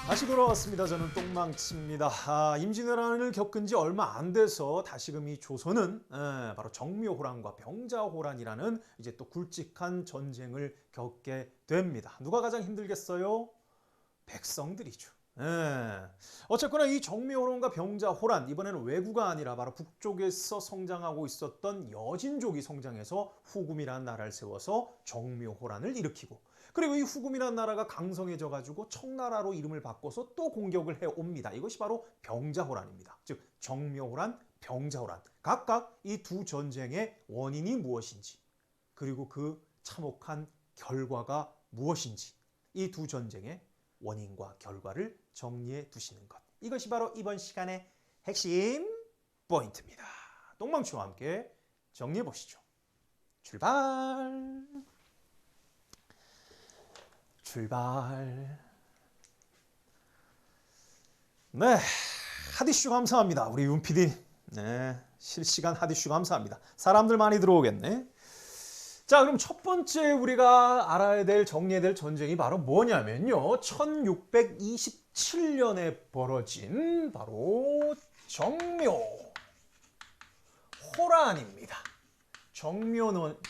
다시 돌아왔습니다. 저는 똥망치입니다. 임진왜란을 겪은 지 얼마 안 돼서 다시금 이 조선은 바로 정묘호란과 병자호란이라는 이제 또 굵직한 전쟁을 겪게 됩니다. 누가 가장 힘들겠어요? 백성들이죠. 어쨌거나 이 정묘호란과 병자호란, 이번에는 왜구가 아니라 바로 북쪽에서 성장하고 있었던 여진족이 성장해서 후금이라는 나라를 세워서 정묘호란을 일으키고, 그리고 이 후금이라는 나라가 강성해져 가지고 청나라로 이름을 바꿔서 또 공격을 해옵니다. 이것이 바로 병자호란입니다. 즉 정묘호란, 병자호란, 각각 이 두 전쟁의 원인이 무엇인지, 그리고 그 참혹한 결과가 무엇인지, 이 두 전쟁의 원인과 결과를 정리해 두시는 것, 이것이 바로 이번 시간의 핵심 포인트입니다. 똥망치와 함께 정리해 보시죠. 출발. 네, 핫이슈 감사합니다. 우리 윤 PD. 네, 실시간 핫이슈 감사합니다. 사람들 많이 들어오겠네. 자, 그럼 첫 번째 우리가 알아야 될, 정리해야 될 전쟁이 바로 뭐냐면요, 1627년에 벌어진 바로 정묘호란입니다.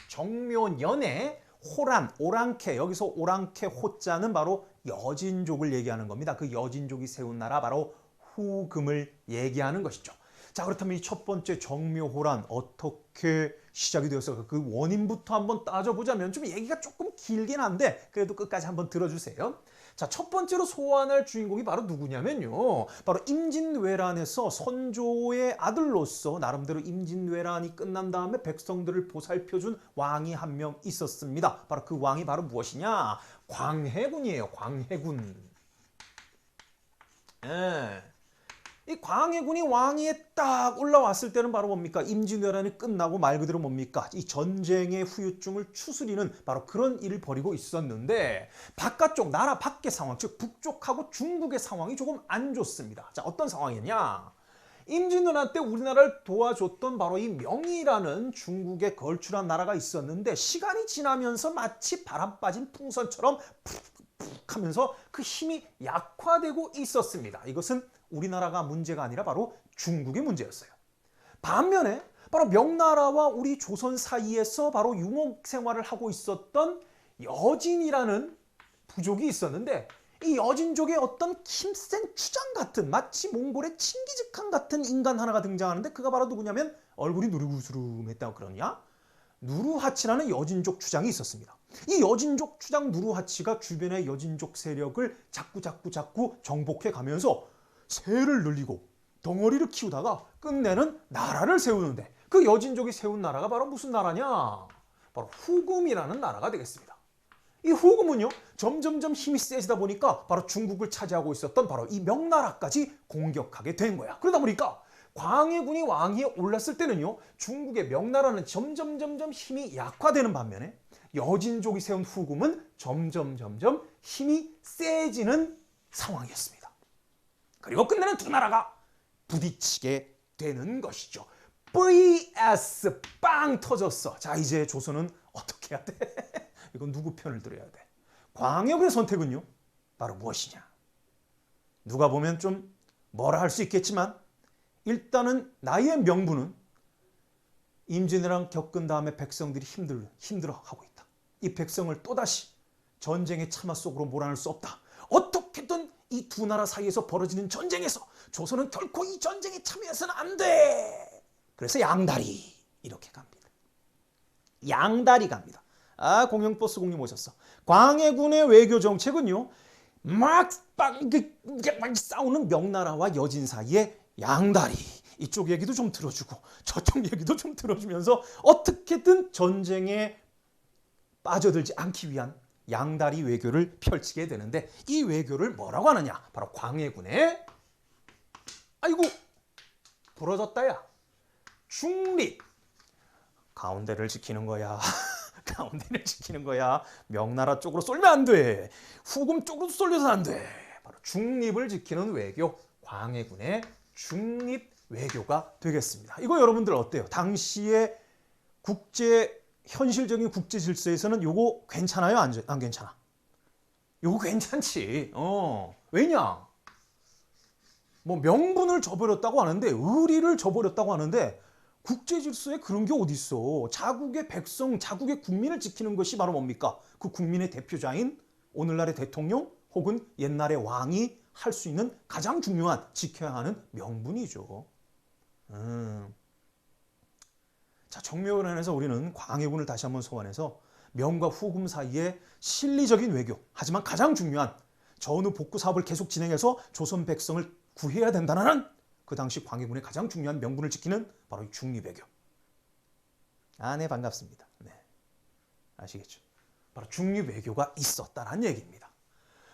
정묘년에 호란, 오랑캐, 여기서 오랑캐 호자는 바로 여진족을 얘기하는 겁니다. 그 여진족이 세운 나라 바로 후금을 얘기하는 것이죠. 자, 그렇다면 이 첫 번째 정묘호란 어떻게 시작이 되었을까? 그 원인부터 한번 따져보자면 좀 얘기가 조금 길긴 한데 그래도 끝까지 한번 들어주세요. 자, 첫 번째로 소환할 주인공이 바로 누구냐면요, 바로 임진왜란에서 선조의 아들로서 나름대로 임진왜란이 끝난 다음에 백성들을 보살펴준 왕이 한 명 있었습니다. 바로 그 왕이 바로 무엇이냐? 광해군이에요. 광해군. 이 광해군이 왕위에 딱 올라왔을 때는 바로 뭡니까? 임진왜란이 끝나고 말 그대로 뭡니까? 이 전쟁의 후유증을 추스리는 바로 그런 일을 벌이고 있었는데, 바깥쪽 나라 밖의 상황, 즉 북쪽하고 중국의 상황이 조금 안 좋습니다. 자, 어떤 상황이냐? 임진왜란 때 우리나라를 도와줬던 바로 이 명이라는 중국에 걸출한 나라가 있었는데, 시간이 지나면서 마치 바람 빠진 풍선처럼 푹 하면서 그 힘이 약화되고 있었습니다. 이것은 우리나라가 문제가 아니라 바로 중국의 문제였어요. 반면에 바로 명나라와 우리 조선 사이에서 바로 유목 생활을 하고 있었던 여진이라는 부족이 있었는데, 이 여진족의 어떤 힘센 추장 같은, 마치 몽골의 칭기즈칸 같은 인간 하나가 등장하는데, 그가 바로 누구냐면 얼굴이 누르구스름했다고 그러냐? 누르하치라는 여진족 추장이 있었습니다. 이 여진족 추장 누르하치가 주변의 여진족 세력을 자꾸 정복해 가면서 세를 늘리고 덩어리를 키우다가 끝내는 나라를 세우는데, 그 여진족이 세운 나라가 바로 무슨 나라냐? 바로 후금이라는 나라가 되겠습니다. 이 후금은요, 점점점 힘이 세지다 보니까 바로 중국을 차지하고 있었던 바로 이 명나라까지 공격하게 된 거야. 그러다 보니까 광해군이 왕위에 올랐을 때는요, 중국의 명나라는 점점 힘이 약화되는 반면에 여진족이 세운 후금은 점점 힘이 세지는 상황이었습니다. 그리고 끝내는 두 나라가 부딪히게 되는 것이죠. vs 빵 터졌어. 자, 이제 조선은 어떻게 해야 돼? 이건 누구 편을 들어야 돼? 광해군의 선택은요, 바로 무엇이냐? 누가 보면 좀 뭐라 할 수 있겠지만, 일단은 나의 명분은 임진왜란 겪은 다음에 백성들이 힘들어하고 있다. 이 백성을 또다시 전쟁의 참화 속으로 몰아넣을 수 없다. 어떻게든 이 두 나라 사이에서 벌어지는 전쟁에서 조선은 결코 이 전쟁에 참여해서는 안 돼. 그래서 양다리 이렇게 갑니다. 양다리 갑니다. 공영버스 공님 오셨어. 광해군의 외교 정책은요, 막 싸우는 명나라와 여진 사이에 양다리, 이쪽 얘기도 좀 들어주고 저쪽 얘기도 좀 들어주면서 어떻게든 전쟁에 빠져들지 않기 위한 양다리 외교를 펼치게 되는데, 이 외교를 뭐라고 하느냐? 바로 광해군의 아이고 부러졌다야 중립, 가운데를 지키는 거야. 가운데를 지키는 거야. 명나라 쪽으로 쏠면 안 돼. 후금 쪽으로도 쏠려서 안 돼. 바로 중립을 지키는 외교, 광해군의 중립 외교가 되겠습니다. 이거 여러분들 어때요? 당시의 현실적인 국제 질서에서는 요거 괜찮아요? 안 괜찮아? 요거 괜찮지. 왜냐? 뭐 명분을 저버렸다고 하는데 의리를 저버렸다고 하는데 국제 질서에 그런 게 어디 있어? 자국의 백성, 자국의 국민을 지키는 것이 바로 뭡니까? 그 국민의 대표자인 오늘날의 대통령 혹은 옛날의 왕이 할 수 있는 가장 중요한 지켜야 하는 명분이죠. 자, 정묘연에서 우리는 광해군을 다시 한번 소환해서 명과 후금 사이의 실리적인 외교, 하지만 가장 중요한 전후 복구 사업을 계속 진행해서 조선 백성을 구해야 된다는 그 당시 광해군의 가장 중요한 명분을 지키는 바로 이 중립외교. 아, 네, 반갑습니다. 네, 아시겠죠? 바로 중립외교가 있었다는 얘기입니다.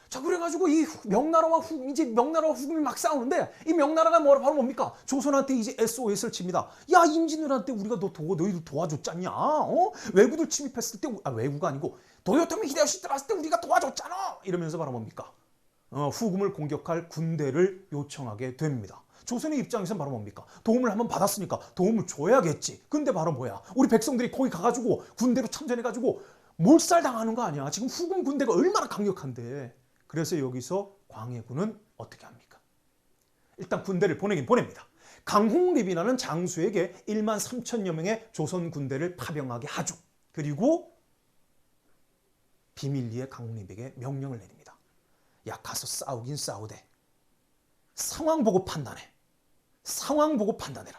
자, 그래가지고 이 명나라와 후금이 막 싸우는데 이 명나라가 바로 뭡니까? 조선한테 이제 SOS를 칩니다. 야, 임진왜란때 우리가 너희들 도와줬잖냐? 외구들 침입했을 때, 외구가 아니고 도요토미 히데요시 들어왔을 때 우리가 도와줬잖아. 이러면서 바로 뭡니까? 후금을 공격할 군대를 요청하게 됩니다. 조선의 입장에서는 바로 뭡니까? 도움을 한번 받았으니까 도움을 줘야겠지. 근데 바로 뭐야? 우리 백성들이 거기 가가지고 군대로 참전해가지고 몰살당하는 거 아니야? 지금 후금 군대가 얼마나 강력한데. 그래서 여기서 광해군은 어떻게 합니까? 일단 군대를 보내긴 보냅니다. 강홍립이라는 장수에게 1만 3천여 명의 조선 군대를 파병하게 하죠. 그리고 비밀리에 강홍립에게 명령을 내립니다. 야, 가서 싸우긴 싸우되 상황 보고 판단해. 상황 보고 판단해라.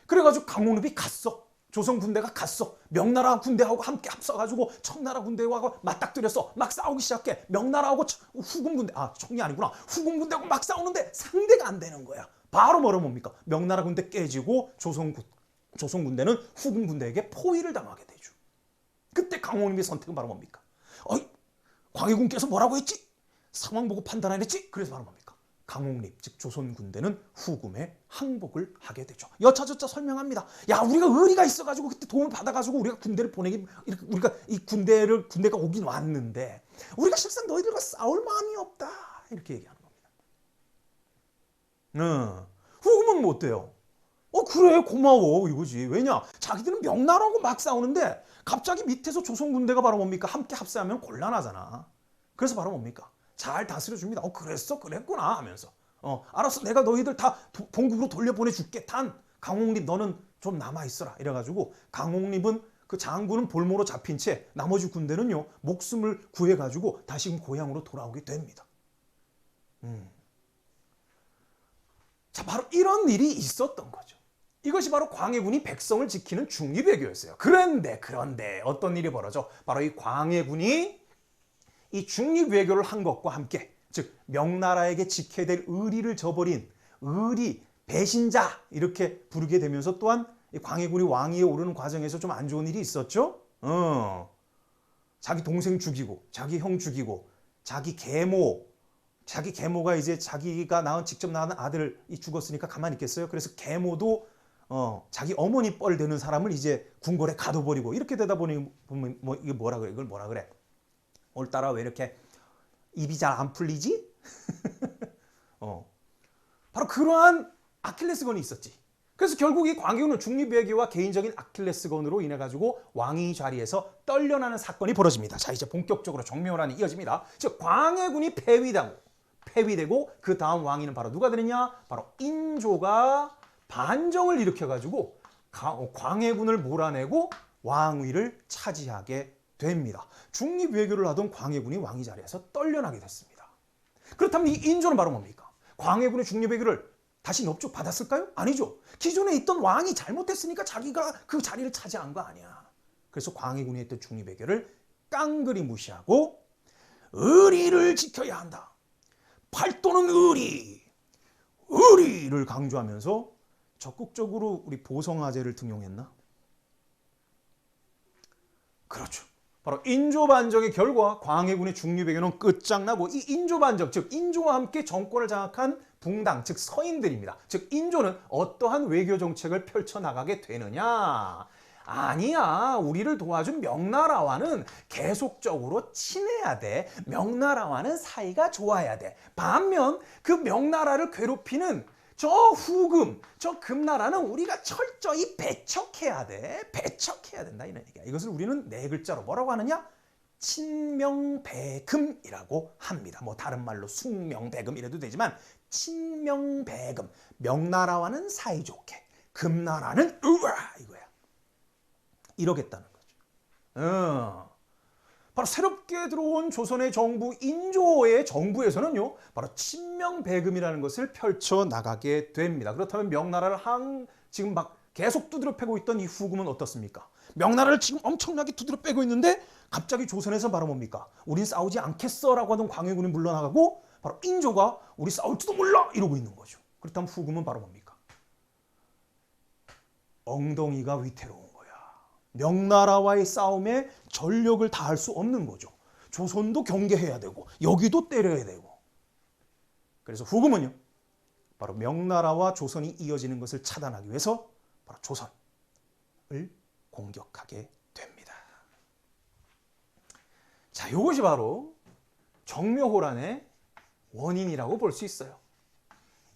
그래가지고 강홍립이 갔어. 조선 군대가 갔어. 명나라 군대하고 함께 합쳐가지고 청나라 군대하고 맞닥뜨려서 막 싸우기 시작해. 명나라하고 후금 군대, 청이 아니구나. 후금 군대하고 막 싸우는데 상대가 안 되는 거야. 바로 뭡니까? 명나라 군대 깨지고 조선 군대는 후금 군대에게 포위를 당하게 되죠. 그때 강홍립의 선택은 바로 뭡니까? 광해군께서 뭐라고 했지? 상황 보고 판단하랬지? 그래서 바로 뭡니까? 강홍립, 즉 조선 군대는 후금에 항복을 하게 되죠. 여차저차 설명합니다. 야, 우리가 의리가 있어가지고 그때 도움을 받아가지고 우리가 군대를 우리가 이 군대가 오긴 왔는데 우리가 실상 너희들과 싸울 마음이 없다. 이렇게 얘기하는 겁니다. 후금은 뭐 어때요? 그래, 고마워 이거지. 왜냐? 자기들은 명나라하고 막 싸우는데 갑자기 밑에서 조선 군대가 바로 뭡니까? 함께 합세하면 곤란하잖아. 그래서 바로 뭡니까? 잘 다스려줍니다. 그랬구나 하면서. 알았어, 내가 너희들 다 본국으로 돌려보내줄게. 단 강홍립 너는 좀 남아있어라. 이래가지고 강홍립은 그 장군은 볼모로 잡힌 채 나머지 군대는요 목숨을 구해가지고 다시 고향으로 돌아오게 됩니다. 자, 바로 이런 일이 있었던 거죠. 이것이 바로 광해군이 백성을 지키는 중립외교였어요. 그런데 어떤 일이 벌어져? 바로 이 광해군이 이 중립외교를 한 것과 함께, 즉 명나라에게 지켜야 될 의리를 저버린 의리 배신자 이렇게 부르게 되면서 또한 이 광해군이 왕위에 오르는 과정에서 좀 안 좋은 일이 있었죠. 자기 동생 죽이고 자기 형 죽이고 자기 계모가 이제 자기가 직접 낳은 아들이 죽었으니까 가만히 있겠어요? 그래서 계모도 자기 어머니 뻘 되는 사람을 이제 궁궐에 가둬버리고 이렇게 되다 보니 이게 이걸 뭐라 그래? 오늘따라 왜 이렇게 입이 잘 안 풀리지? 바로 그러한 아킬레스건이 있었지. 그래서 결국 이 광해군은 중립외교와 개인적인 아킬레스건으로 인해 가지고 왕위 자리에서 떨려나는 사건이 벌어집니다. 자, 이제 본격적으로 정묘란이 이어집니다. 즉 광해군이 폐위되고 그 다음 왕위는 바로 누가 되느냐? 바로 인조가 반정을 일으켜 가지고 광해군을 몰아내고 왕위를 차지하게 됩니다. 중립외교를 하던 광해군이 왕위 자리에서 떨려나게 됐습니다. 그렇다면 이 인조는 바로 뭡니까? 광해군의 중립외교를 다시 엽족받았을까요? 아니죠. 기존에 있던 왕이 잘못했으니까 자기가 그 자리를 차지한 거 아니야. 그래서 광해군이 했던 중립외교를 깡그리 무시하고 의리를 지켜야 한다. 팔도는 의리를 강조하면서 적극적으로 우리 보성화제를 등용했나? 그렇죠. 바로 인조반정의 결과 광해군의 중립외교는 끝장나고 이 인조반정, 즉 인조와 함께 정권을 장악한 붕당, 즉 서인들입니다. 즉 인조는 어떠한 외교 정책을 펼쳐나가게 되느냐? 아니야, 우리를 도와준 명나라와는 계속적으로 친해야 돼. 명나라와는 사이가 좋아야 돼. 반면 그 명나라를 괴롭히는 저 후금, 저 금나라는 우리가 철저히 배척해야 돼. 배척해야 된다 이런 얘기야. 이것을 우리는 네 글자로 뭐라고 하느냐? 친명배금이라고 합니다. 뭐 다른 말로 숙명배금 이래도 되지만 친명배금, 명나라와는 사이좋게, 금나라는 으아 이거야. 이러겠다는 거죠. 바로 새롭게 들어온 조선의 정부 인조의 정부에서는요, 바로 친명배금이라는 것을 펼쳐나가게 됩니다. 그렇다면 명나라를 지금 막 계속 두드려 패고 있던 이 후금은 어떻습니까? 명나라를 지금 엄청나게 두드려 패고 있는데 갑자기 조선에서 바로 뭡니까? 우린 싸우지 않겠어 라고 하던 광해군이 물러나가고 바로 인조가 우리 싸울지도 몰라 이러고 있는 거죠. 그렇다면 후금은 바로 뭡니까? 엉덩이가 위태로운 거야. 명나라와의 싸움에 전력을 다할 수 없는 거죠. 조선도 경계해야 되고 여기도 때려야 되고. 그래서 후금은요, 바로 명나라와 조선이 이어지는 것을 차단하기 위해서 바로 조선을 공격하게 됩니다. 자, 이것이 바로 정묘호란의 원인이라고 볼 수 있어요.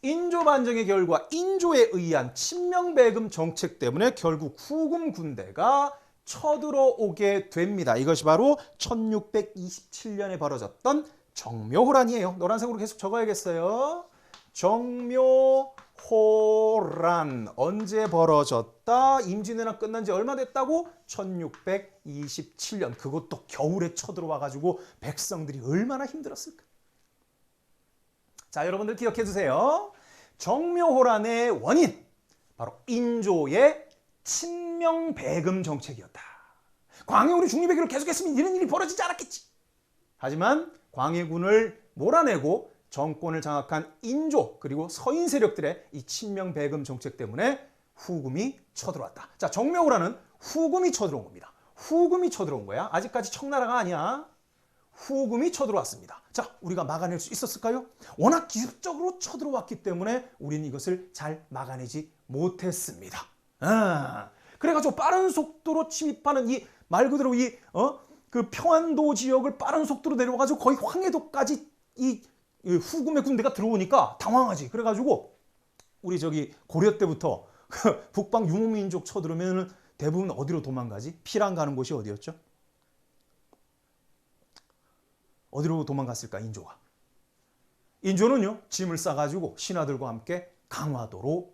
인조 반정의 결과 인조에 의한 친명배금 정책 때문에 결국 후금 군대가 쳐들어오게 됩니다. 이것이 바로 1627년에 벌어졌던 정묘호란이에요. 노란색으로 계속 적어야겠어요. 정묘호란 언제 벌어졌다? 임진왜란 끝난 지 얼마 됐다고? 1627년. 그것도 겨울에 쳐들어와가지고 백성들이 얼마나 힘들었을까? 자, 여러분들 기억해 두세요. 정묘호란의 원인, 바로 인조의 친명배금 정책이었다. 광해군이 중립외교를 계속했으면 이런 일이 벌어지지 않았겠지. 하지만 광해군을 몰아내고 정권을 장악한 인조 그리고 서인 세력들의 이 친명배금 정책 때문에 후금이 쳐들어왔다. 자, 정묘호란은 후금이 쳐들어온 겁니다. 후금이 쳐들어온 거야. 아직까지 청나라가 아니야. 후금이 쳐들어왔습니다. 자, 우리가 막아낼 수 있었을까요? 워낙 기습적으로 쳐들어왔기 때문에 우리는 이것을 잘 막아내지 못했습니다. 그래가지고 빠른 속도로 침입하는 말 그대로 그 평안도 지역을 빠른 속도로 내려와가지고 거의 황해도까지 이 후금의 군대가 들어오니까 당황하지. 그래가지고 우리 고려 때부터 북방 유목민족 쳐들어오면 대부분 어디로 도망가지? 피랑 가는 곳이 어디였죠? 어디로 도망갔을까? 인조가. 인조는요, 짐을 싸가지고 신하들과 함께 강화도로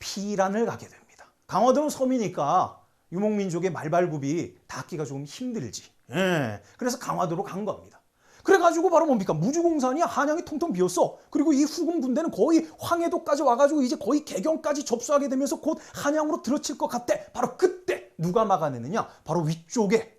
피란을 가게 됩니다. 강화도는 섬이니까 유목민족의 말발굽이 닿기가 조금 힘들지. 그래서 강화도로 간 겁니다. 그래가지고 바로 뭡니까? 무주공산이 한양이 통통 비었어. 그리고 이 후금 군대는 거의 황해도까지 와가지고 이제 거의 개경까지 접수하게 되면서 곧 한양으로 들어칠 것 같대. 바로 그때 누가 막아내느냐? 바로 위쪽에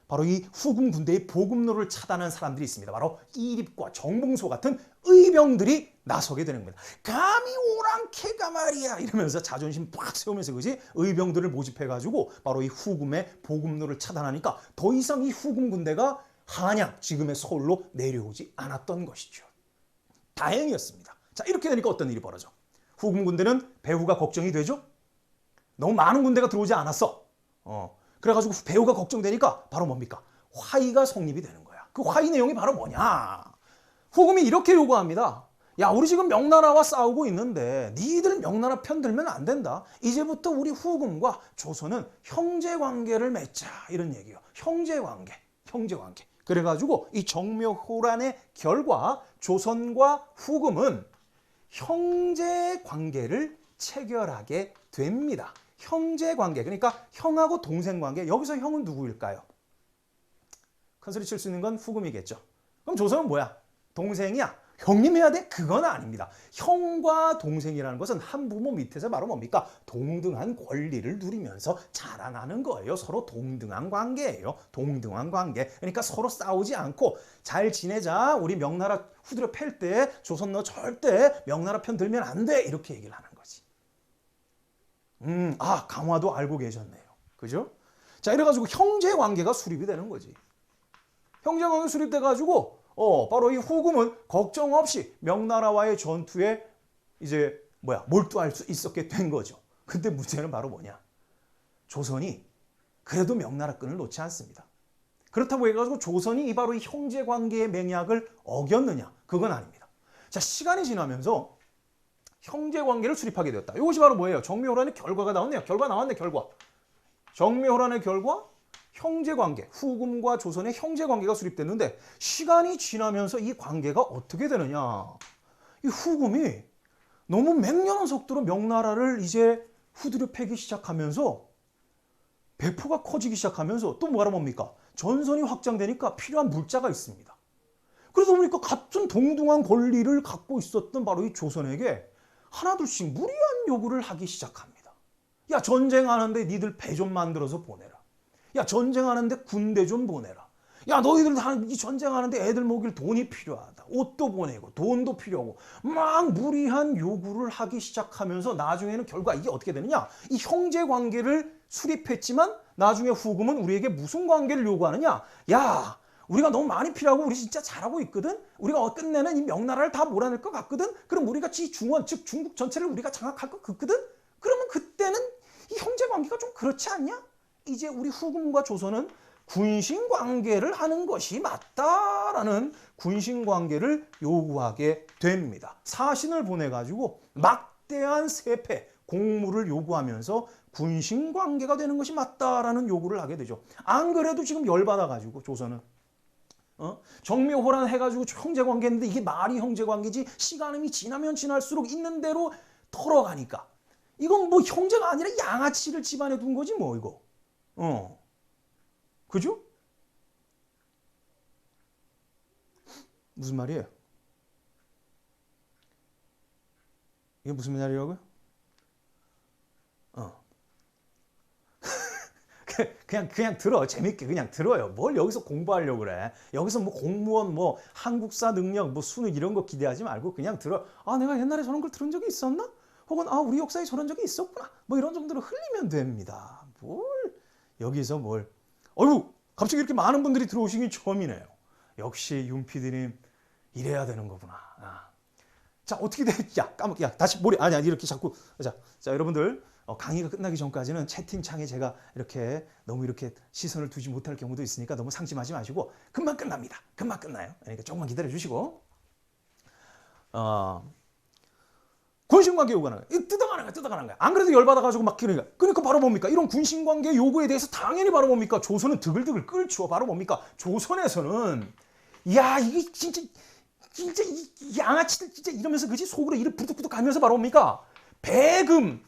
바로 이 후금 군대의 보급로를 차단한 사람들이 있습니다. 바로 이립과 정봉소 같은 의병들이 나서게 되는 겁니다. 감히 오랑캐가 말이야 이러면서 자존심 팍 세우면서 그지 의병들을 모집해가지고 바로 이 후금의 보급로를 차단하니까 더 이상 이 후금 군대가 한양, 지금의 서울로 내려오지 않았던 것이죠. 다행이었습니다. 자, 이렇게 되니까 어떤 일이 벌어져? 후금 군대는 배후가 걱정이 되죠? 너무 많은 군대가 들어오지 않았어. 그래가지고 배후가 걱정되니까 바로 뭡니까? 화의가 성립이 되는 거야. 그 화의 내용이 바로 뭐냐? 후금이 이렇게 요구합니다. 야, 우리 지금 명나라와 싸우고 있는데 니들 명나라 편 들면 안 된다. 이제부터 우리 후금과 조선은 형제관계를 맺자. 이런 얘기예요. 형제관계. 그래가지고 이 정묘호란의 결과 조선과 후금은 형제관계를 체결하게 됩니다. 형제관계, 그러니까 형하고 동생관계. 여기서 형은 누구일까요? 큰소리 칠 수 있는 건 후금이겠죠. 그럼 조선은 뭐야? 동생이야? 형님해야 돼? 그건 아닙니다. 형과 동생이라는 것은 한 부모 밑에서 바로 뭡니까? 동등한 권리를 누리면서 자라나는 거예요. 서로 동등한 관계예요. 동등한 관계. 그러니까 서로 싸우지 않고 잘 지내자. 우리 명나라 후드려 팰 때 조선 너 절대 명나라 편 들면 안 돼. 이렇게 얘기를 하는 거지. 강화도 알고 계셨네요. 그죠? 자, 이래가지고 형제관계가 수립이 되는 거지. 형제관계 수립돼가지고 바로 이 후금은 걱정 없이 명나라와의 전투에 이제 몰두할 수 있었게 된 거죠. 근데 문제는 바로 뭐냐? 조선이 그래도 명나라 끈을 놓지 않습니다. 그렇다고 해가지고 조선이 바로 이 형제관계의 맹약을 어겼느냐? 그건 아닙니다. 자, 시간이 지나면서 형제관계를 수립하게 되었다. 이것이 바로 뭐예요? 정묘호란의 결과가 나왔네요. 결과 나왔네, 결과. 정묘호란의 결과 형제관계, 후금과 조선의 형제관계가 수립됐는데 시간이 지나면서 이 관계가 어떻게 되느냐. 이 후금이 너무 맹렬한 속도로 명나라를 이제 후드려 패기 시작하면서 배포가 커지기 시작하면서 또 뭐라 뭡니까? 전선이 확장되니까 필요한 물자가 있습니다. 그러다 보니까 같은 동등한 권리를 갖고 있었던 바로 이 조선에게 하나둘씩 무리한 요구를 하기 시작합니다. 야, 전쟁하는데 니들 배 좀 만들어서 보내라. 야, 전쟁하는데 군대 좀 보내라. 야, 너희들 이 전쟁하는데 애들 먹일 돈이 필요하다. 옷도 보내고 돈도 필요하고 막 무리한 요구를 하기 시작하면서 나중에는 결과 이게 어떻게 되느냐. 이 형제관계를 수립했지만 나중에 후금은 우리에게 무슨 관계를 요구하느냐. 야, 우리가 너무 많이 필요하고 우리 진짜 잘하고 있거든. 우리가 끝내는 이 명나라를 다 몰아낼 것 같거든. 그럼 우리가 중원 즉 중국 전체를 우리가 장악할 것 같거든. 그러면 그때는 이 형제관계가 좀 그렇지 않냐? 이제 우리 후금과 조선은 군신관계를 하는 것이 맞다라는 군신관계를 요구하게 됩니다. 사신을 보내가지고 막대한 세패, 공무를 요구하면서 군신관계가 되는 것이 맞다라는 요구를 하게 되죠. 안 그래도 지금 열받아가지고 조선은 정묘호란 해가지고 형제관계인데 이게 말이 형제관계지 시간이 지나면 지날수록 있는 대로 털어가니까 이건 뭐 형제가 아니라 양아치를 집안에 둔 거지 뭐 이거. 그죠? 무슨 말이에요? 이게 무슨 말이라고요? 그냥 들어. 재밌게 그냥 들어요. 뭘 여기서 공부하려고 그래. 여기서 뭐 공무원 뭐 한국사 능력 뭐 수능 이런 거 기대하지 말고 그냥 들어. 아, 내가 옛날에 저런 걸 들은 적이 있었나? 혹은 아, 우리 역사에 저런 적이 있었구나. 뭐 이런 정도로 흘리면 됩니다. 뭘 여기서 뭘. 어휴, 갑자기 이렇게 많은 분들이 들어오시긴 처음이네요. 역시 윤 PD님 이래야 되는 거구나. 자, 어떻게 돼? 야, 까먹. 야, 다시 머리. 아니야, 이렇게 자꾸. 자, 여러분들 강의가 끝나기 전까지는 채팅창에 제가 이렇게 너무 이렇게 시선을 두지 못할 경우도 있으니까 너무 상심하지 마시고 금방 끝납니다. 금방 끝나요. 그러니까 조금만 기다려 주시고. 군신관계 요구하는 거야. 뜯어가는 거야. 안 그래도 열받아가지고 막 그러니까 바로 뭡니까? 이런 군신관계 요구에 대해서 당연히 바로 뭡니까? 조선은 드글드글 끓죠. 바로 뭡니까? 조선에서는 야, 이게 진짜 이 양아치들 진짜 이러면서 그지 속으로 이를 부득부득 가면서 바로 뭡니까? 배금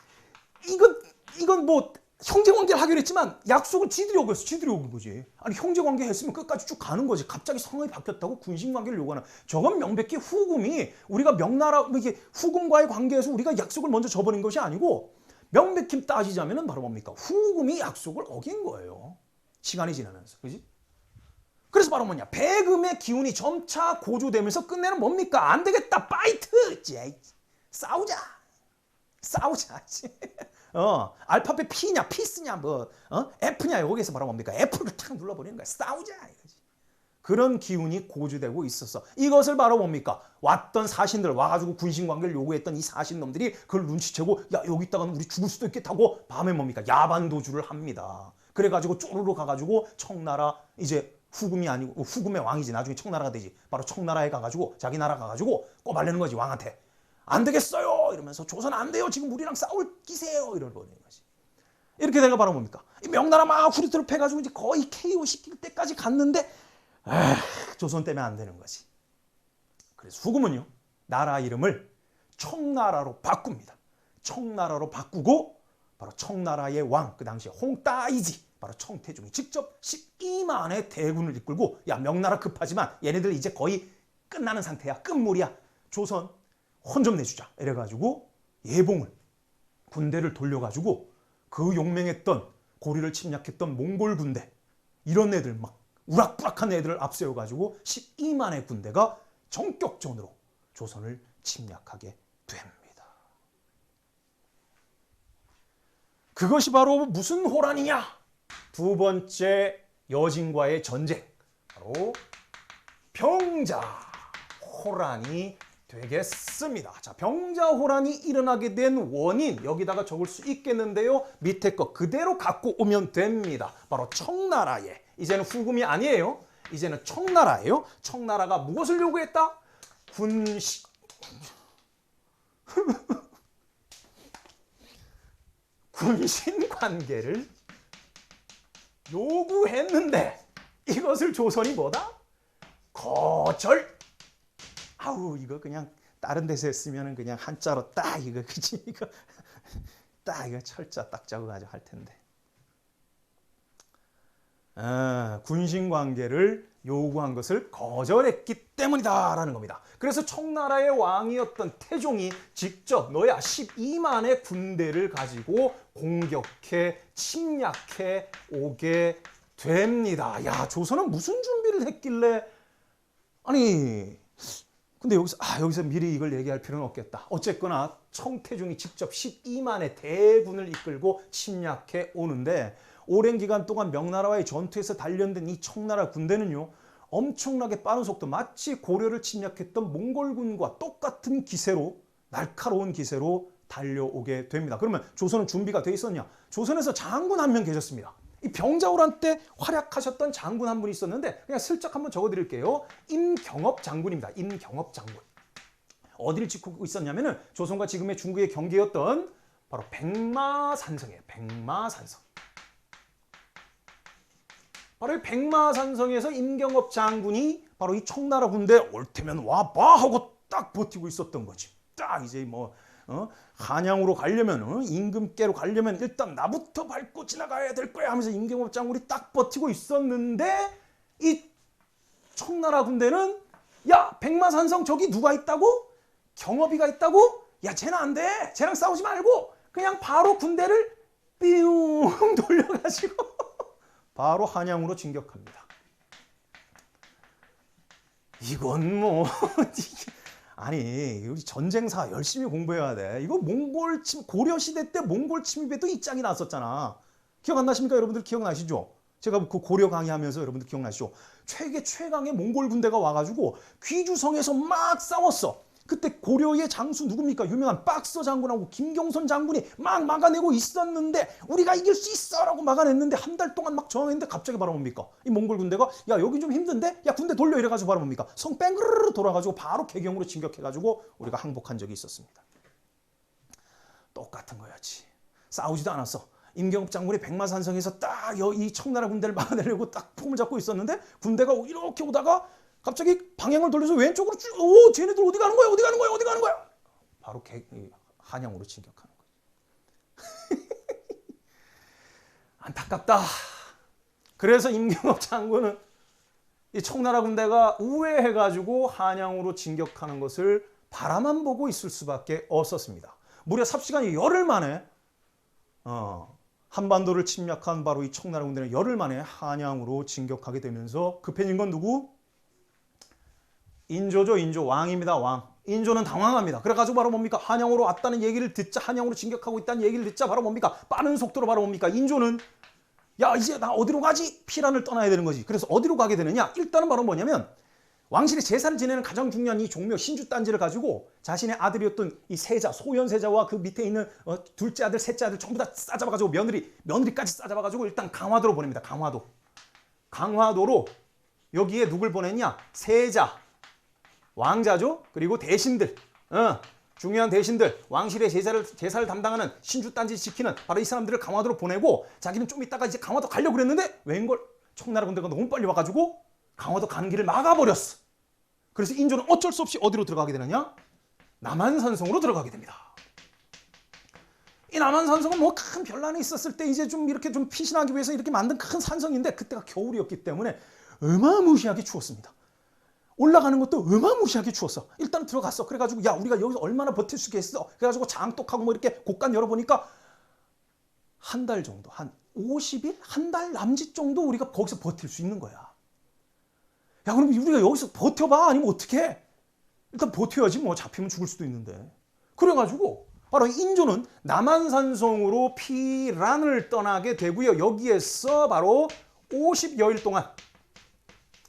이건 뭐 형제관계를 하기로 했지만 약속을 지들이 어겼어. 지들이 어긴 거지. 아니, 형제관계 했으면 끝까지 쭉 가는 거지. 갑자기 상황이 바뀌었다고 군신관계를 요구하는. 저건 명백히 후금이 우리가 명나라 이게 후금과의 관계에서 우리가 약속을 먼저 저버린 것이 아니고 명백히 따지자면은 바로 뭡니까? 후금이 약속을 어긴 거예요. 시간이 지나면서. 그지? 그래서 바로 뭐냐? 배금의 기운이 점차 고조되면서 끝내는 뭡니까? 안 되겠다. 파이트! 싸우자. 알파벳 P냐, 피스냐, 뭐, F냐, 여기서 바로 뭡니까? F를 탁 눌러버리는 거야. 싸우자. 이거지. 그런 기운이 고조되고 있었어. 이것을 바로 뭡니까? 왔던 사신들, 와가지고 군신관계를 요구했던 이 사신놈들이 그걸 눈치채고, 야, 여기 있다가는 우리 죽을 수도 있겠다고 밤에 뭡니까? 야반도주를 합니다. 그래가지고 쪼르르 가가지고 청나라, 이제 후금이 아니고, 후금의 왕이지. 나중에 청나라가 되지. 바로 청나라에 가가지고, 자기 나라 가가지고 꼬발내는 거지, 왕한테. 안 되겠어요 이러면서 조선 안 돼요 지금 우리랑 싸울 기세요 이러버리는 거지. 이렇게 내가 바로 뭡니까? 이 명나라 막 후리트를 패가지고 이제 거의 KO 시킬 때까지 갔는데 조선 때문에 안 되는 거지. 그래서 후금은요 나라 이름을 청나라로 바꿉니다. 청나라로 바꾸고 바로 청나라의 왕 그 당시에 홍따이지 바로 청태종이 직접 12만의 대군을 이끌고 야 명나라 급하지만 얘네들 이제 거의 끝나는 상태야. 끝물이야. 조선 혼 좀 내주자 이래가지고 예봉을 군대를 돌려가지고 그 용맹했던 고리를 침략했던 몽골 군대 이런 애들 막 우락부락한 애들을 앞세워가지고 12만의 군대가 전격전으로 조선을 침략하게 됩니다. 그것이 바로 무슨 호란이냐? 두 번째 여진과의 전쟁 바로 병자호란이 되겠습니다. 자, 병자호란이 일어나게 된 원인 여기다가 적을 수 있겠는데요. 밑에 거 그대로 갖고 오면 됩니다. 바로 청나라에 이제는 후금이 아니에요. 이제는 청나라예요. 청나라가 무엇을 요구했다? 군신 관계를 요구했는데 이것을 조선이 뭐다? 거절. 아우 이거 그냥 다른 데서 했으면 그냥 한자로 딱 이거 그지 이거 딱 이거 철자 딱 적어가지고 할 텐데. 군신 관계를 요구한 것을 거절했기 때문이다라는 겁니다. 그래서 청나라의 왕이었던 태종이 직접 너야 12만의 군대를 가지고 공격해 침략해 오게 됩니다. 야, 조선은 무슨 준비를 했길래 아니 근데 여기서 미리 이걸 얘기할 필요는 없겠다. 어쨌거나 청태종이 직접 12만의 대군을 이끌고 침략해 오는데 오랜 기간 동안 명나라와의 전투에서 단련된 이 청나라 군대는요. 엄청나게 빠른 속도 마치 고려를 침략했던 몽골군과 똑같은 기세로 날카로운 기세로 달려오게 됩니다. 그러면 조선은 준비가 돼 있었냐? 조선에서 장군 한 명 계셨습니다. 이 병자호란 때 활약하셨던 장군 한 분이 있었는데 그냥 슬쩍 한번 적어드릴게요. 임경업 장군입니다. 임경업 장군. 어디를 지키고 있었냐면은 조선과 지금의 중국의 경계였던 바로 백마산성이에요. 백마산성. 바로 이 백마산성에서 임경업 장군이 바로 이 청나라 군대 올 테면 와봐 하고 딱 버티고 있었던 거지. 딱 이제 뭐 한양으로 가려면 임금께로 가려면 일단 나부터 밟고 지나가야 될 거야 하면서 임경업 장군이 딱 버티고 있었는데 이 청나라 군대는 야 백마산성 저기 누가 있다고? 경업이가 있다고? 야 쟤는 안 돼. 쟤랑 싸우지 말고 그냥 바로 군대를 삐용 돌려가지고 바로 한양으로 진격합니다. 이건 뭐 아니 우리 전쟁사 열심히 공부해야 돼. 이거 몽골 고려 시대 때 몽골 침입에도 이 짱이 났었잖아. 기억 안 나십니까? 여러분들 기억나시죠? 제가 그 고려 강의하면서 여러분들 기억나시죠? 최강의 몽골 군대가 와가지고 귀주성에서 막 싸웠어. 그때 고려의 장수 누굽니까? 유명한 박서 장군하고 김경선 장군이 막 막아내고 있었는데 우리가 이길 수 있어라고 막아냈는데 한 달 동안 막 저항했는데 갑자기 바로 뭡니까? 이 몽골 군대가 야 여기 좀 힘든데? 야 군대 돌려 이래가지고 바로 뭡니까? 성 뺑그르르 돌아가지고 바로 개경으로 진격해가지고 우리가 항복한 적이 있었습니다. 똑같은 거였지. 싸우지도 않았어. 임경업 장군이 백마산성에서 딱 이 청나라 군대를 막아내려고 딱 폼을 잡고 있었는데 군대가 이렇게 오다가 갑자기 방향을 돌려서 왼쪽으로 쭉, 오, 쟤네들 어디 가는 거야? 어디 가는 거야? 어디 가는 거야? 바로 한양으로 진격하는 거지. 안타깝다. 그래서 임경업 장군은 이 청나라 군대가 우회해가지고 한양으로 진격하는 것을 바라만 보고 있을 수밖에 없었습니다. 무려 삽시간이 열흘 만에 한반도를 침략한 바로 이 청나라 군대는 열흘 만에 한양으로 진격하게 되면서 급해진 건 누구? 인조죠. 인조 왕입니다. 왕. 인조는 당황합니다. 그래가지고 바로 뭡니까? 한양으로 왔다는 얘기를 듣자 한양으로 진격하고 있다는 얘기를 듣자 바로 뭡니까? 빠른 속도로 바로 뭡니까? 인조는 야 이제 나 어디로 가지? 피란을 떠나야 되는 거지. 그래서 어디로 가게 되느냐? 일단은 바로 뭐냐면 왕실의 제사를 지내는 가장 중요한 이 종묘 신주단지를 가지고 자신의 아들이었던 이 세자 소현세자와 그 밑에 있는 둘째 아들 셋째 아들 전부 다 싸잡아가지고 며느리까지 싸잡아가지고 일단 강화도로 보냅니다. 강화도로 여기에 누굴 보냈냐? 세자 왕자죠. 그리고 대신들, 중요한 대신들, 왕실의 제사를 담당하는 신주단지 지키는 바로 이 사람들을 강화도로 보내고 자기는 좀 있다가 이제 강화도 가려고 그랬는데 웬걸 청나라 군대가 너무 빨리 와가지고 강화도 가는 길을 막아버렸어. 그래서 인조는 어쩔 수 없이 어디로 들어가게 되느냐? 남한산성으로 들어가게 됩니다. 이 남한산성은 뭐 큰 변란이 있었을 때 이제 좀 이렇게 좀 피신하기 위해서 이렇게 만든 큰 산성인데 그때가 겨울이었기 때문에 어마무시하게 추웠습니다. 올라가는 것도 어마무시하게 추웠어. 일단 들어갔어. 그래가지고 야 우리가 여기서 얼마나 버틸 수 있겠어. 그래가지고 장독하고 뭐 이렇게 곡간 열어보니까 한 달 정도, 한 50일? 한 달 남짓 정도 우리가 거기서 버틸 수 있는 거야. 야 그럼 우리가 여기서 버텨봐. 아니면 어떡해? 일단 버텨야지 뭐 잡히면 죽을 수도 있는데. 그래가지고 바로 인조는 남한산성으로 피란을 떠나게 되고요. 여기에서 바로 50여일 동안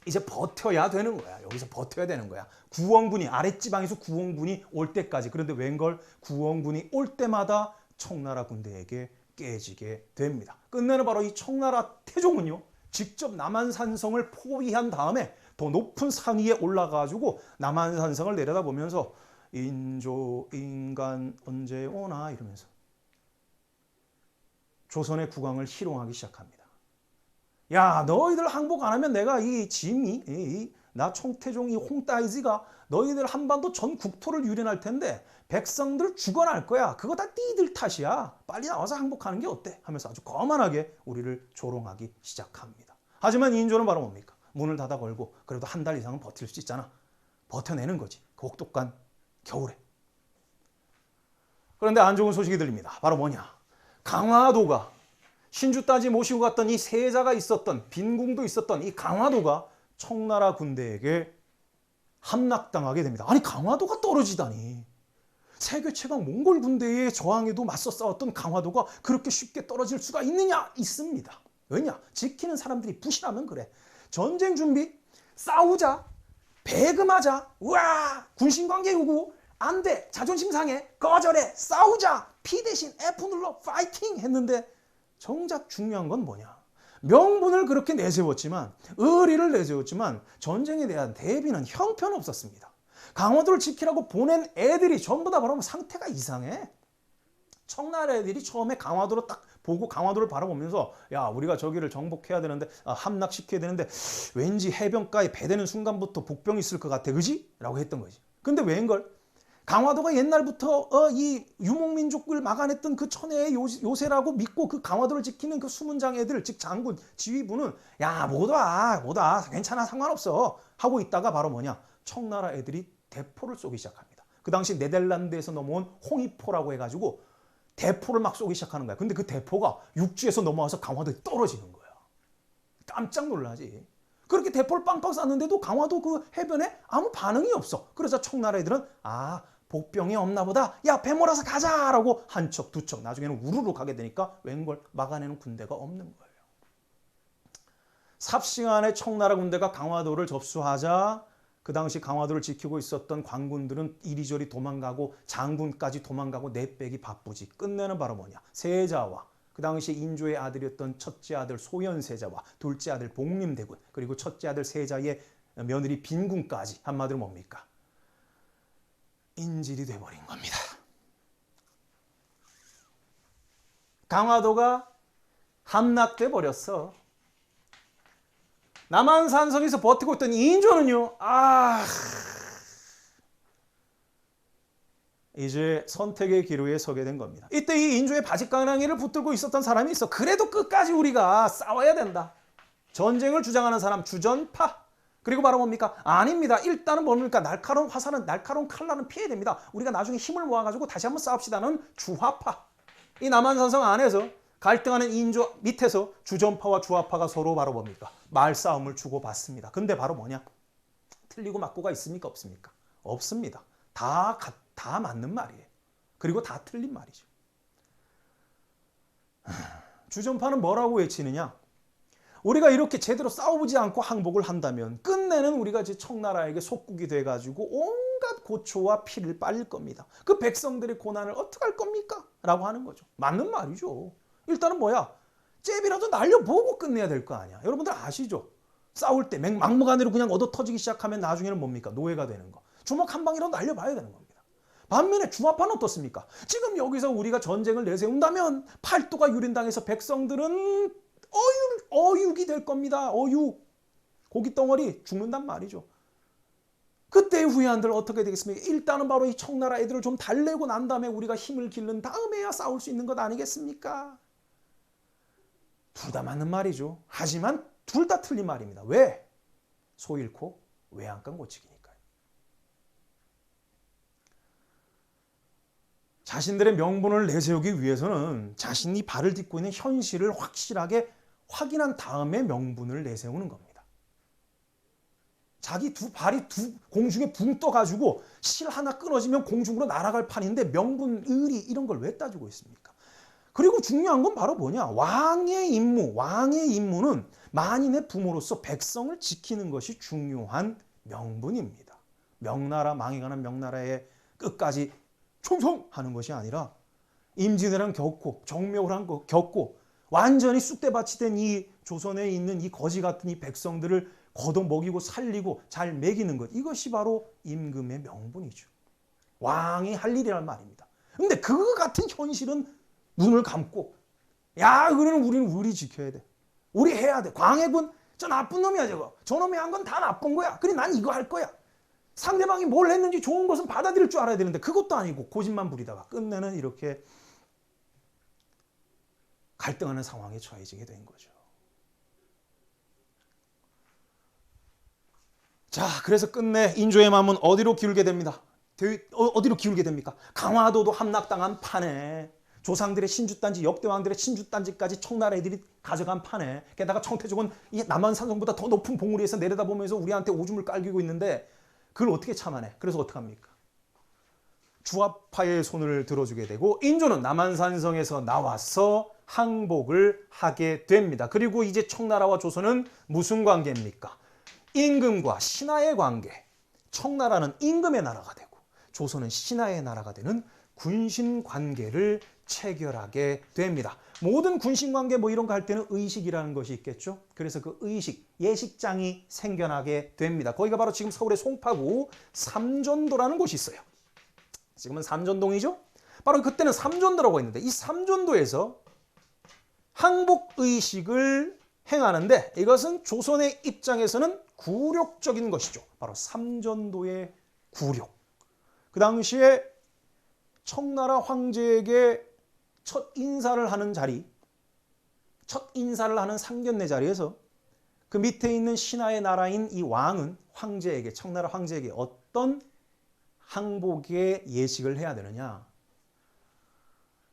이제 버텨야 되는 거야. 여기서 버텨야 되는 거야. 구원군이 아랫지방에서 구원군이 올 때까지. 그런데 웬걸 구원군이 올 때마다 청나라 군대에게 깨지게 됩니다. 끝내는 바로 이 청나라 태종은요. 직접 남한산성을 포위한 다음에 더 높은 산 위에 올라가지고 남한산성을 내려다보면서 인조 인간 언제 오나 이러면서 조선의 국왕을 희롱하기 시작합니다. 야, 너희들 항복 안 하면 내가 이 짐이 나 총태종 이 홍따이지가 너희들 한반도 전 국토를 유린할 텐데 백성들 죽어날 거야. 그거 다 니들 탓이야. 빨리 나와서 항복하는 게 어때? 하면서 아주 거만하게 우리를 조롱하기 시작합니다. 하지만 인조는 바로 뭡니까? 문을 닫아 걸고 그래도 한 달 이상은 버틸 수 있잖아. 버텨내는 거지. 그 혹독한 겨울에. 그런데 안 좋은 소식이 들립니다. 바로 뭐냐? 강화도가 신주따지 모시고 갔던 이 세자가 있었던 빈궁도 있었던 이 강화도가 청나라 군대에게 함락당하게 됩니다. 아니 강화도가 떨어지다니. 세계 최강 몽골 군대의 저항에도 맞서 싸웠던 강화도가 그렇게 쉽게 떨어질 수가 있느냐? 있습니다. 왜냐? 지키는 사람들이 부실하면 그래. 전쟁 준비, 싸우자, 배금하자, 우와 군신관계 요구, 안 돼, 자존심 상해, 거절해, 싸우자, P 대신 F 눌러, 파이팅 했는데 정작 중요한 건 뭐냐? 명분을 그렇게 내세웠지만 의리를 내세웠지만 전쟁에 대한 대비는 형편없었습니다. 강화도를 지키라고 보낸 애들이 전부 다 바로 상태가 이상해. 청나라 애들이 처음에 강화도를 딱 보고 강화도를 바라보면서 야 우리가 저기를 정복해야 되는데 함락시켜야 되는데 왠지 해변가에 배대는 순간부터 복병이 있을 것 같아. 그지? 라고 했던 거지. 근데 왜인걸? 강화도가 옛날부터 이 유목민족을 막아냈던 그 천혜의 요새라고 믿고 그 강화도를 지키는 그 수문장 애들 즉 장군 지휘부는 야 못 와 괜찮아 상관없어 하고 있다가 바로 뭐냐 청나라 애들이 대포를 쏘기 시작합니다. 그 당시 네덜란드에서 넘어온 홍위포라고 해가지고 대포를 막 쏘기 시작하는 거야. 근데 그 대포가 육지에서 넘어와서 강화도에 떨어지는 거야. 깜짝 놀라지. 그렇게 대포를 빵빵 쐈는데도 강화도 그 해변에 아무 반응이 없어. 그래서 청나라 애들은 복병이 없나 보다. 야 배 몰아서 가자라고 한 척 두 척 나중에는 우르르 가게 되니까 웬걸 막아내는 군대가 없는 거예요. 삽시간에 청나라 군대가 강화도를 접수하자 그 당시 강화도를 지키고 있었던 관군들은 이리저리 도망가고 장군까지 도망가고 내빼기 바쁘지. 끝내는 바로 뭐냐? 세자와 그 당시 인조의 아들이었던 첫째 아들 소현세자와 둘째 아들 복림대군 그리고 첫째 아들 세자의 며느리 빈궁까지 한마디로 뭡니까? 인질이 돼버린 겁니다. 강화도가 함락돼 버렸어. 남한산성에서 버티고 있던 인조는요. 이제 선택의 기로에 서게 된 겁니다. 이때 이 인조의 바짓가랑이를 붙들고 있었던 사람이 있어. 그래도 끝까지 우리가 싸워야 된다. 전쟁을 주장하는 사람 주전파. 그리고 바로 뭡니까? 아닙니다. 일단은 뭡니까? 날카로운 화살은 날카로운 칼날은 피해야 됩니다. 우리가 나중에 힘을 모아가지고 다시 한번 싸웁시다는 주화파. 이 남한산성 안에서 갈등하는 인조 밑에서 주전파와 주화파가 서로 바로 뭡니까? 말싸움을 주고받습니다. 근데 바로 뭐냐? 틀리고 맞고가 있습니까? 없습니까? 없습니다. 다 맞는 말이에요. 그리고 다 틀린 말이죠. 주전파는 뭐라고 외치느냐? 우리가 이렇게 제대로 싸우지 않고 항복을 한다면 끝내는 우리가 이제 청나라에게 속국이 돼가지고 온갖 고초와 피를 빨릴 겁니다. 그 백성들의 고난을 어떻게 할 겁니까? 라고 하는 거죠. 맞는 말이죠. 일단은 뭐야? 잽이라도 날려보고 끝내야 될 거 아니야. 여러분들 아시죠? 싸울 때 막무가내로 그냥 얻어 터지기 시작하면 나중에는 뭡니까? 노예가 되는 거. 주먹 한 방이라도 날려봐야 되는 겁니다. 반면에 주화파는 어떻습니까? 지금 여기서 우리가 전쟁을 내세운다면 팔도가 유린당해서 백성들은 어육이 될 겁니다. 어육. 고깃덩어리 죽는단 말이죠. 그때 후회한들 어떻게 되겠습니까? 일단은 바로 이 청나라 애들을 좀 달래고 난 다음에 우리가 힘을 기른 다음에야 싸울 수 있는 것 아니겠습니까? 둘 다 맞는 말이죠. 하지만 둘 다 틀린 말입니다. 왜? 소 잃고 외양간 고치기니까요. 자신들의 명분을 내세우기 위해서는 자신이 발을 딛고 있는 현실을 확실하게 확인한 다음에 명분을 내세우는 겁니다. 자기 발이 공중에 붕 떠가지고 실 하나 끊어지면 공중으로 날아갈 판인데 명분, 의리 이런 걸 왜 따지고 있습니까? 그리고 중요한 건 바로 뭐냐? 왕의 임무는 만인의 부모로서 백성을 지키는 것이 중요한 명분입니다. 명나라 망해가는 명나라에 끝까지 충성하는 것이 아니라 임진왜란 겪고 정묘란 거 겪고 완전히 쑥대밭이 된 이 조선에 있는 이 거지 같은 이 백성들을 걷어 먹이고 살리고 잘 먹이는 것. 이것이 바로 임금의 명분이죠. 왕이 할 일이란 말입니다. 근데 그거 같은 현실은 눈을 감고 야 그러면 우리는 의리 지켜야 돼. 우리 해야 돼. 광해군 저 나쁜 놈이야 저거. 저놈이 한 건 다 나쁜 거야. 그래 난 이거 할 거야. 상대방이 뭘 했는지 좋은 것은 받아들일 줄 알아야 되는데 그것도 아니고 고집만 부리다가 끝내는 이렇게 갈등하는 상황에 처해지게 된 거죠. 자, 그래서 끝내 인조의 마음은 어디로 기울게 됩니다. 어디로 기울게 됩니까? 강화도도 함락당한 판에 조상들의 신주단지, 역대왕들의 신주단지까지 청나라 애들이 가져간 판에 게다가 청태족은 이 남한산성보다 더 높은 봉우리에서 내려다보면서 우리한테 오줌을 깔기고 있는데 그걸 어떻게 참아내? 그래서 어떡합니까? 주화파의 손을 들어주게 되고 인조는 남한산성에서 나와서 항복을 하게 됩니다. 그리고 이제 청나라와 조선은 무슨 관계입니까? 임금과 신하의 관계. 청나라는 임금의 나라가 되고 조선은 신하의 나라가 되는 군신 관계를 체결하게 됩니다. 모든 군신 관계 뭐 이런 거 할 때는 의식이라는 것이 있겠죠. 그래서 그 의식, 예식장이 생겨나게 됩니다. 거기가 바로 지금 서울의 송파구 삼전도라는 곳이 있어요. 지금은 삼전동이죠. 바로 그때는 삼전도라고 했는데 이 삼전도에서 항복 의식을 행하는데 이것은 조선의 입장에서는 굴욕적인 것이죠. 바로 삼전도의 굴욕. 그 당시에 청나라 황제에게 첫 인사를 하는 자리, 첫 인사를 하는 상견례 자리에서 그 밑에 있는 신하의 나라인 이 왕은 황제에게, 청나라 황제에게 어떤 항복의 예식을 해야 되느냐.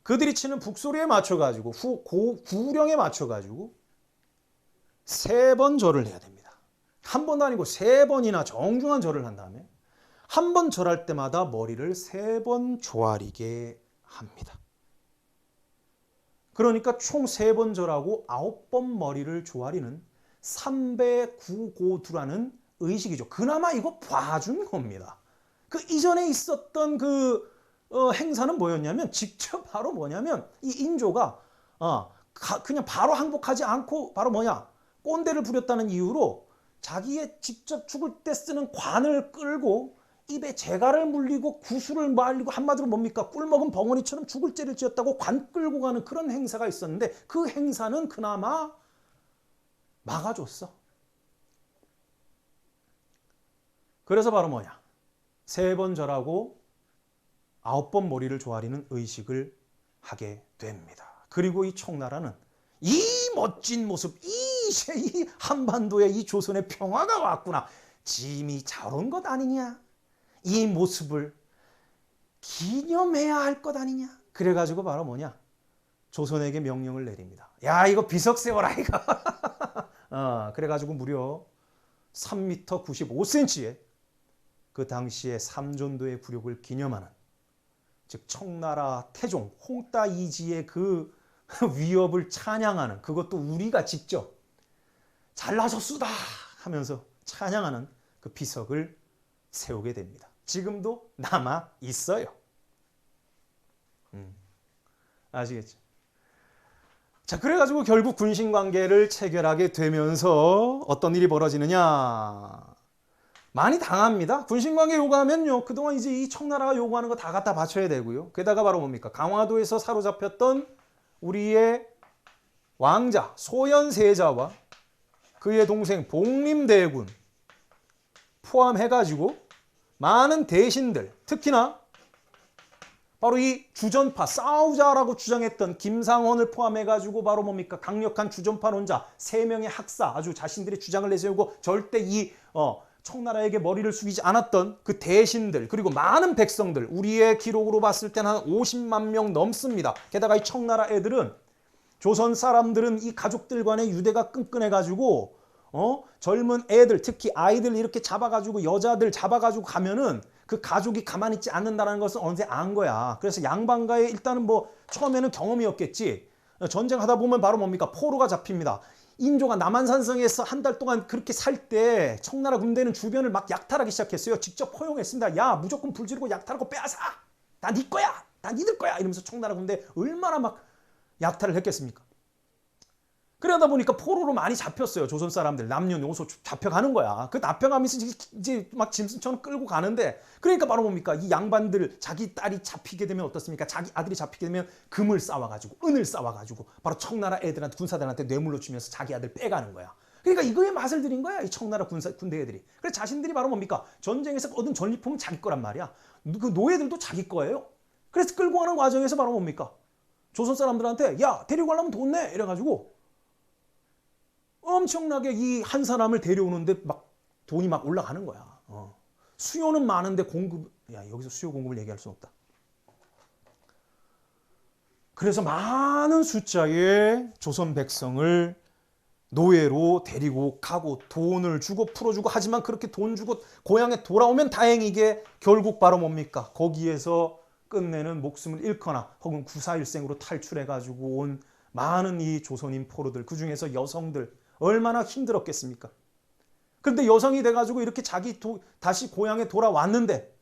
그들이 치는 북소리에 맞춰가지고 구령에 맞춰가지고 3번 절을 해야 됩니다. 한 번도 아니고 3번이나 정중한 절을 한 다음에 한 번 절할 때마다 머리를 3번 조아리게 합니다. 그러니까 총 3번 절하고 9번 머리를 조아리는 삼배구고두라는 의식이죠. 그나마 이거 봐준 겁니다. 그 이전에 있었던 그 행사는 뭐였냐면 직접 바로 뭐냐면 이 인조가 그냥 바로 항복하지 않고 바로 꼰대를 부렸다는 이유로 자기의 직접 죽을 때 쓰는 관을 끌고 입에 재갈을 물리고 구슬을 말리고 한마디로 뭡니까? 꿀먹은 벙어리처럼 죽을 죄를 지었다고 관 끌고 가는 그런 행사가 있었는데 그 행사는 그나마 막아줬어. 그래서 바로 3번 절하고 9번 머리를 조아리는 의식을 하게 됩니다. 그리고 이 청나라는 이 멋진 모습, 이 한반도에 이 조선의 평화가 왔구나. 짐이 잘 온 것 아니냐. 이 모습을 기념해야 할 것 아니냐. 그래가지고 바로 조선에게 명령을 내립니다. 야, 이거 비석 세워라 이거. 그래가지고 무려 3m 95cm의 그 당시에 삼전도의 굴욕을 기념하는, 즉 청나라 태종 홍따 이지의 그 위협을 찬양하는, 그것도 우리가 직접 잘나셨수다 하면서 찬양하는 그 비석을 세우게 됩니다. 지금도 남아 있어요. 아시겠죠? 자, 그래가지고 결국 군신관계를 체결하게 되면서 어떤 일이 벌어지느냐? 많이 당합니다. 군신관계 요구하면요, 그동안 이제 이 청나라가 요구하는 거 다 갖다 바쳐야 되고요. 게다가 바로 뭡니까? 강화도에서 사로잡혔던 우리의 왕자 소현세자와 그의 동생 복림대군 포함해가지고 많은 대신들, 특히나 바로 이 주전파, 싸우자라고 주장했던 김상헌을 포함해가지고 바로 뭡니까? 강력한 주전파론자 3명의 학사, 아주 자신들의 주장을 내세우고 절대 이 청나라에게 머리를 숙이지 않았던 그 대신들, 그리고 많은 백성들, 우리의 기록으로 봤을 때는 한 50만 명 넘습니다. 게다가 이 청나라 애들은, 조선 사람들은 이 가족들 간의 유대가 끈끈해가지고 젊은 애들, 특히 아이들 이렇게 잡아가지고, 여자들 잡아가지고 가면은 그 가족이 가만히 있지 않는다는 것은 언제 안 거야. 그래서 양반가의 일단은 처음에는 경험이었겠지. 전쟁하다 보면 바로 뭡니까? 포로가 잡힙니다. 인조가 남한산성에서 한 달 동안 그렇게 살 때 청나라 군대는 주변을 막 약탈하기 시작했어요. 직접 포용했습니다. 야, 무조건 불지르고 약탈하고 빼앗아. 다 네 거야. 다 니들 거야. 이러면서 청나라 군대 얼마나 막 약탈을 했겠습니까? 그러다 보니까 포로로 많이 잡혔어요. 조선 사람들 남녀노소 잡혀가는 거야. 그 잡혀가면서 이제 막 짐승처럼 끌고 가는데, 그러니까 바로 뭡니까? 이 양반들 자기 딸이 잡히게 되면 어떻습니까? 자기 아들이 잡히게 되면 금을 쌓아가지고 은을 쌓아가지고 바로 청나라 애들한테 군사들한테 뇌물로 주면서 자기 아들 빼가는 거야. 그러니까 이거에 맛을 들인 거야, 이 청나라 군대 애들이. 그래서 자신들이 바로 뭡니까? 전쟁에서 얻은 전리품은 자기 거란 말이야. 그 노예들도 자기 거예요. 그래서 끌고 가는 과정에서 바로 뭡니까? 조선 사람들한테 야, 데리고 가려면 돈 내! 이래가지고 엄청나게 이 한 사람을 데려오는데 막 돈이 막 올라가는 거야. 수요는 많은데 여기서 수요 공급을 얘기할 수는 없다. 그래서 많은 숫자의 조선 백성을 노예로 데리고 가고 돈을 주고 풀어주고, 하지만 그렇게 돈 주고 고향에 돌아오면 다행이게 결국 바로 뭡니까? 거기에서 끝내는 목숨을 잃거나 혹은 구사일생으로 탈출해가지고 온 많은 이 조선인 포로들, 그중에서 여성들 얼마나 힘들었겠습니까? 그런데 여성이 돼가지고 이렇게 다시 고향에 돌아왔는데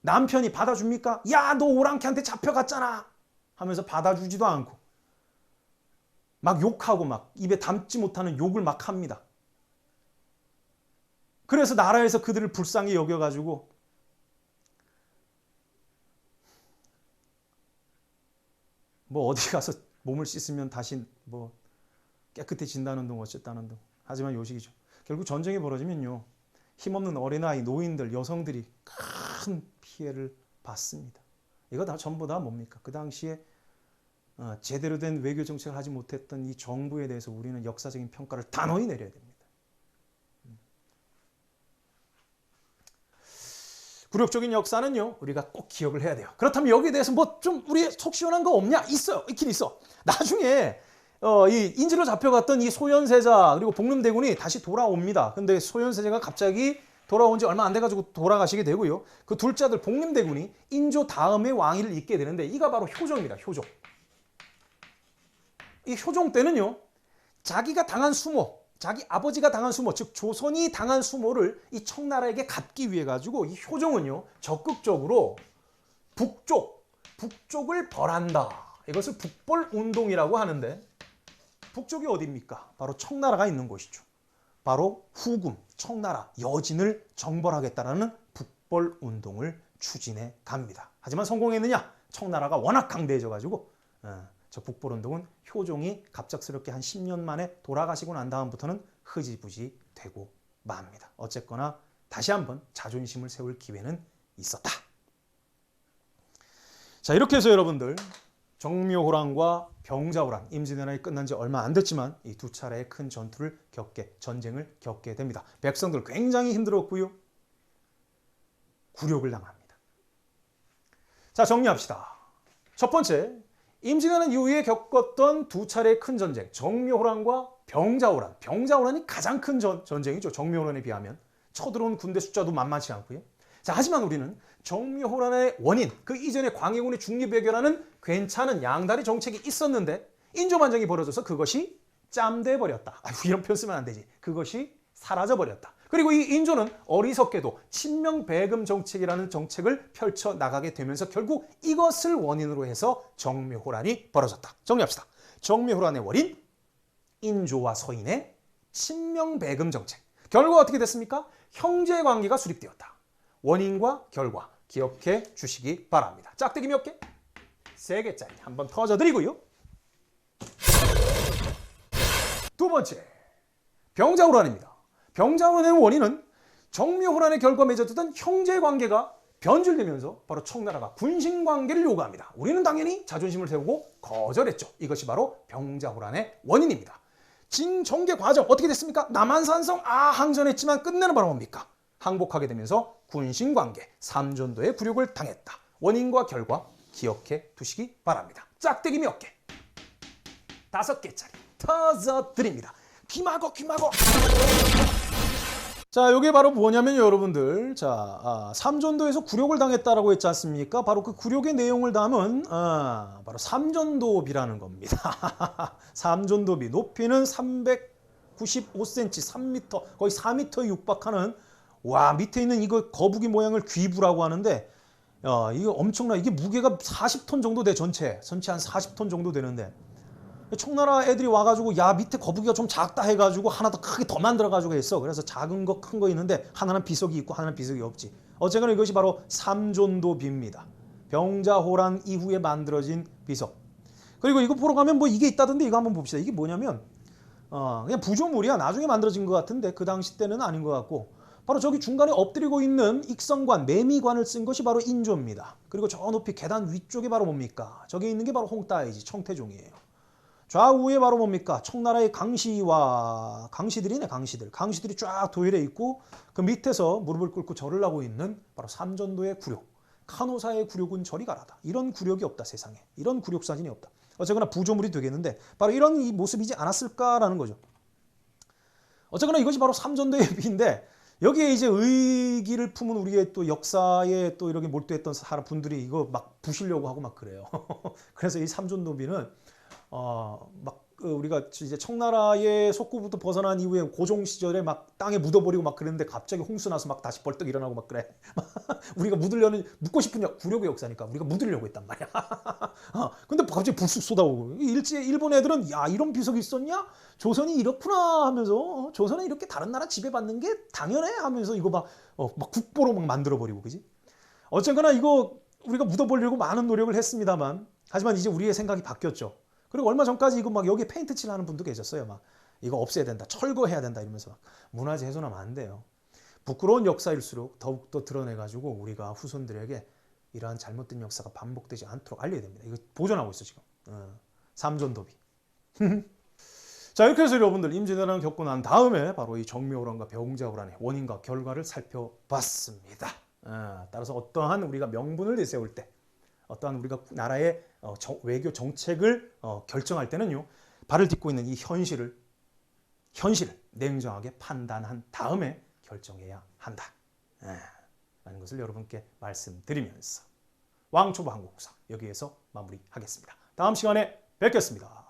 남편이 받아줍니까? 야, 너 오랑캐한테 잡혀갔잖아 하면서 받아주지도 않고 막 욕하고 막 입에 담지 못하는 욕을 막 합니다. 그래서 나라에서 그들을 불쌍히 여겨가지고 뭐 어디 가서 몸을 씻으면 다시 뭐 깨끗해진다는 둥 어쨌다는 둥. 하지만 요식이죠. 결국 전쟁이 벌어지면요, 힘없는 어린아이, 노인들, 여성들이 큰 피해를 받습니다. 이거 다 전부 다 뭡니까? 그 당시에 제대로 된 외교 정책을 하지 못했던 이 정부에 대해서 우리는 역사적인 평가를 단호히 내려야 됩니다. 굴욕적인 역사는요, 우리가 꼭 기억을 해야 돼요. 그렇다면 여기에 대해서 뭐 좀 우리 속 시원한 거 없냐? 있어요. 있긴 있어. 나중에 이 인질로 잡혀갔던 이 소현세자 그리고 복름대군이 다시 돌아옵니다. 근데 소현세자가 갑자기 돌아온 지 얼마 안 돼가지고 돌아가시게 되고요. 그 둘째 아들 복림대군이 인조 다음의 왕위를 잇게 되는데, 이가 바로 효종입니다. 효종. 이 효종 때는요, 자기가 당한 수모, 자기 아버지가 당한 수모, 즉 조선이 당한 수모를 이 청나라에게 갚기 위해 가지고 이 효종은요, 적극적으로 북쪽을 벌한다. 이것을 북벌운동이라고 하는데, 북쪽이 어디입니까? 바로 청나라가 있는 곳이죠. 바로 후금, 청나라, 여진을 정벌하겠다라는 북벌운동을 추진해 갑니다. 하지만 성공했느냐? 청나라가 워낙 강대해져 가지고 저 북벌운동은 효종이 갑작스럽게 한 10년 만에 돌아가시고 난 다음부터는 흐지부지 되고 맙니다. 어쨌거나 다시 한번 자존심을 세울 기회는 있었다. 자, 이렇게 해서 여러분들 정묘호랑과 병자호랑, 임진왜란이 끝난 지 얼마 안 됐지만 이 두 차례의 큰 전쟁을 겪게 됩니다. 백성들 굉장히 힘들었고요. 굴욕을 당합니다. 자, 정리합시다. 첫 번째, 임진왜란 이후에 겪었던 두 차례의 큰 전쟁, 정묘호란과 병자호란. 병자호란이 가장 큰 전쟁이죠. 정묘호란에 비하면. 쳐들어온 군대 숫자도 만만치 않고요. 자, 하지만 우리는 정묘호란의 원인, 그 이전에 광해군의 중립외교라는 괜찮은 양다리 정책이 있었는데 인조반정이 벌어져서 그것이 짬돼버렸다. 이런 표현 쓰면 안 되지. 그것이 사라져버렸다. 그리고 이 인조는 어리석게도 친명배금 정책이라는 정책을 펼쳐나가게 되면서 결국 이것을 원인으로 해서 정묘호란이 벌어졌다. 정리합시다. 정묘호란의 원인, 인조와 서인의 친명배금 정책. 결과 어떻게 됐습니까? 형제관계가 수립되었다. 원인과 결과 기억해 주시기 바랍니다. 짝대기 몇 개? 3개짜리 한번 터져드리고요. 두 번째, 병자호란입니다. 병자호란의 원인은 정묘호란의 결과 맺어졌던 형제관계가 변질되면서 바로 청나라가 군신관계를 요구합니다. 우리는 당연히 자존심을 세우고 거절했죠. 이것이 바로 병자호란의 원인입니다. 진정계 과정 어떻게 됐습니까? 남한산성 항전했지만 끝내는 바로 뭡니까? 항복하게 되면서 군신관계, 삼전도의 굴욕을 당했다. 원인과 결과 기억해 두시기 바랍니다. 짝대기 몇 개? 5개짜리 터져드립니다. 귀마고. 자, 이게 바로 뭐냐면 여러분들, 자, 삼전도에서 굴욕을 당했다라고 했지 않습니까? 바로 그 굴욕의 내용을 담은 바로 삼전도비라는 겁니다. 삼전도비 높이는 395cm, 3m, 거의 4m에 육박하는, 와, 밑에 있는 이거 거북이 모양을 귀부라고 하는데, 이거 엄청나. 이게 무게가 40톤 정도 돼. 전체 한 40톤 정도 되는데, 청나라 애들이 와가지고 야 밑에 거북이가 좀 작다 해가지고 하나 더 크게 더 만들어가지고 했어. 그래서 작은 거 큰 거 있는데 하나는 비석이 있고 하나는 비석이 없지. 어쨌거나 이것이 바로 삼존도비입니다. 병자호란 이후에 만들어진 비석. 그리고 이거 보러 가면 뭐 이게 있다던데 이거 한번 봅시다. 이게 뭐냐면 그냥 부조물이야. 나중에 만들어진 것 같은데 그 당시 때는 아닌 것 같고 바로 저기 중간에 엎드리고 있는 익성관, 매미관을 쓴 것이 바로 인조입니다. 그리고 저 높이 계단 위쪽에 바로 뭡니까? 저기 있는 게 바로 홍따이지, 청태종이에요. 좌우에 바로 뭡니까? 청나라의 강시와 강시들이네, 강시들. 강시들이 쫙 도열해 있고 그 밑에서 무릎을 꿇고 절을 하고 있는 바로 삼전도의 굴욕. 카노사의 굴욕은 저리 가라다. 이런 굴욕이 없다, 세상에. 이런 굴욕 사진이 없다. 어쨌거나 부조물이 되겠는데 바로 이런 이 모습이지 않았을까라는 거죠. 어쨌거나 이것이 바로 삼전도의 비인데 여기에 이제 의기를 품은 우리의 또 역사에 또 이렇게 몰두했던 사람 분들이 이거 막 부시려고 하고 막 그래요. 그래서 이 삼전도비는 우리가 이제 청나라의 속구부터 벗어난 이후에 고종 시절에 막 땅에 묻어버리고 막 그랬는데 갑자기 홍수 나서 막 다시 벌떡 일어나고 막 그래. 우리가 묻고 싶은 굴욕의 역사니까 우리가 묻으려고 했단 말이야. 근데 갑자기 불쑥 쏟아오고 일본 애들은 야 이런 비석이 있었냐? 조선이 이렇구나 하면서 조선은 이렇게 다른 나라 지배받는 게 당연해 하면서 이거 막 국보로 막 만들어버리고 그지? 어쨌거나 이거 우리가 묻어버리려고 많은 노력을 했습니다만 하지만 이제 우리의 생각이 바뀌었죠. 그리고 얼마 전까지 이거 막 여기에 페인트 칠하는 분도 계셨어요. 막 이거 없애야 된다, 철거해야 된다 이러면서 막 문화재 훼손하면 안 돼요. 부끄러운 역사일수록 더욱더 드러내가지고 우리가 후손들에게 이러한 잘못된 역사가 반복되지 않도록 알려야 됩니다. 이거 보존하고 있어 지금. 삼전도비. 자 이렇게 해서 여러분들 임진왜란을 겪고 난 다음에 바로 이 정묘호란과 병자호란의 원인과 결과를 살펴봤습니다. 따라서 어떠한 우리가 명분을 내세울 때 어떠한 우리가 나라의 외교 정책을 결정할 때는요 발을 딛고 있는 이 현실을 냉정하게 판단한 다음에 결정해야 한다 라는 것을 여러분께 말씀드리면서 왕초보 한국사 여기에서 마무리하겠습니다. 다음 시간에 뵙겠습니다.